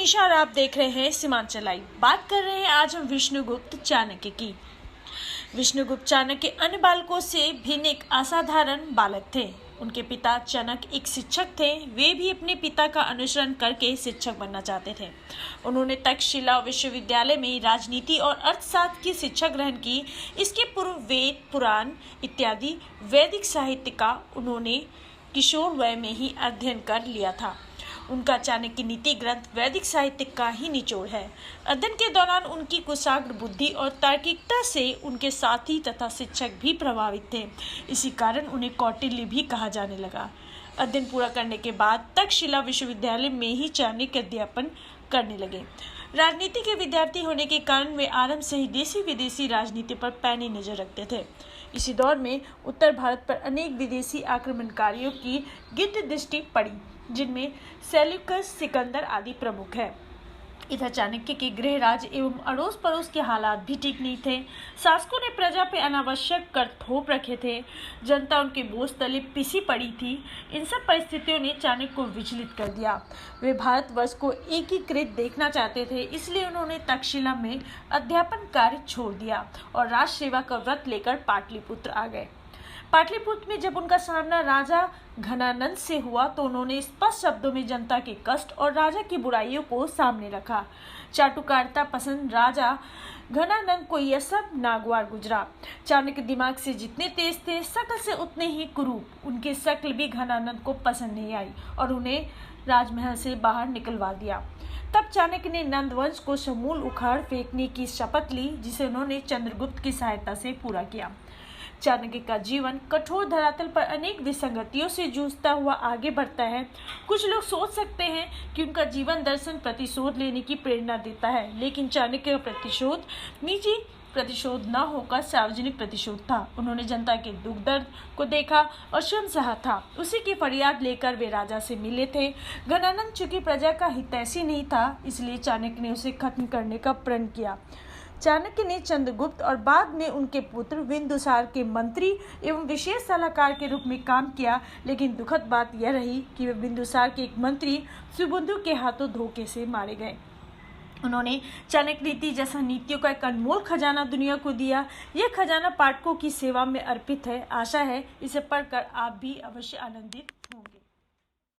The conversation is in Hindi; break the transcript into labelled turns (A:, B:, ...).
A: मनीषा और आप देख रहे हैं सीमांचल लाइव। बात कर रहे हैं आज हम विष्णुगुप्त चाणक्य की। विष्णुगुप्त चाणक्य अन्य बालकों से भिन्न एक असाधारण बालक थे। उनके पिता चाणक्य एक शिक्षक थे। वे भी अपने पिता का अनुसरण करके शिक्षक बनना चाहते थे। उन्होंने तक्षशिला विश्वविद्यालय में राजनीति और अर्थशास्त्र की शिक्षा ग्रहण की। इसके पूर्व वेद, पुराण इत्यादि वैदिक साहित्य का उन्होंने किशोर वय में ही अध्ययन कर लिया था। उनका चाणक्य नीति ग्रंथ वैदिक साहित्य का ही निचोड़ है। अध्ययन के दौरान उनकी कुशाग्र बुद्धि और तार्किकता से उनके साथी तथा शिक्षक भी प्रभावित थे। इसी कारण उन्हें कौटिल्य भी कहा जाने लगा। अध्ययन पूरा करने के बाद तक्षशिला विश्वविद्यालय में ही चाणक्य अध्यापन करने लगे। राजनीति के विद्यार्थी होने के कारण वे आरंभ से ही देशी विदेशी राजनीति पर पैनी नजर रखते थे। इसी दौर में उत्तर भारत पर अनेक विदेशी आक्रमणकारियों की गिद्ध दृष्टि पड़ी, जिनमें सेल्यूकस, सिकंदर आदि प्रमुख है। इधर चाणक्य के गृह राज्य एवं अड़ोस पड़ोस के हालात भी ठीक नहीं थे। शासकों ने प्रजा पे अनावश्यक कर थोप रखे थे। जनता उनके बोझ तले पिसी पड़ी थी। इन सब परिस्थितियों ने चाणक्य को विचलित कर दिया। वे भारतवर्ष को एकीकृत देखना चाहते थे, इसलिए उन्होंने तक्षशिला में अध्यापन कार्य छोड़ दिया और राज सेवा का व्रत लेकर पाटलिपुत्र आ गए। पाटलिपुत्र में जब उनका सामना राजा घनानंद से हुआ तो उन्होंने स्पष्ट शब्दों में जनता के कष्ट और राजा की बुराइयों को सामने रखा। चाटुकारिता पसंद राजा घनानंद को यह सब नागवार गुजरा। चाणक्य दिमाग से जितने तेज थे, शकल से उतने ही कुरूप। उनकी शक्ल भी घनानंद को पसंद नहीं आई और उन्हें राजमहल से बाहर निकलवा दिया। तब चाणक्य ने नंदवंश को समूल उखाड़ फेंकने की शपथ ली, जिसे उन्होंने चंद्रगुप्त की सहायता से पूरा किया। चाणक्य का जीवन कठोर धरातल पर अनेक विसंगतियों से जूझता हुआ आगे बढ़ता है। कुछ लोग सोच सकते हैं कि उनका जीवन दर्शन प्रतिशोध लेने की प्रेरणा देता है, लेकिन चाणक्य का प्रतिशोध निजी प्रतिशोध न होकर सार्वजनिक प्रतिशोध था। उन्होंने जनता के दुख दर्द को देखा और स्वयं सहा था। उसी की फरियाद लेकर वे राजा से मिले थे। घनानंद चूंकि प्रजा का हितैषी नहीं था, इसलिए चाणक्य ने उसे खत्म करने का प्रण किया। चाणक्य ने चंद्रगुप्त और बाद में उनके पुत्र बिंदुसार के मंत्री एवं विशेष सलाहकार के रूप में काम किया, लेकिन दुखद बात यह रही कि वे बिंदुसार के एक मंत्री सुबुंधु के हाथों धोखे से मारे गए। उन्होंने चाणक्य नीति जैसा नीतियों का एक अनमोल खजाना दुनिया को दिया। यह खजाना पाठकों की सेवा में अर्पित है। आशा है इसे पढ़कर आप भी अवश्य आनंदित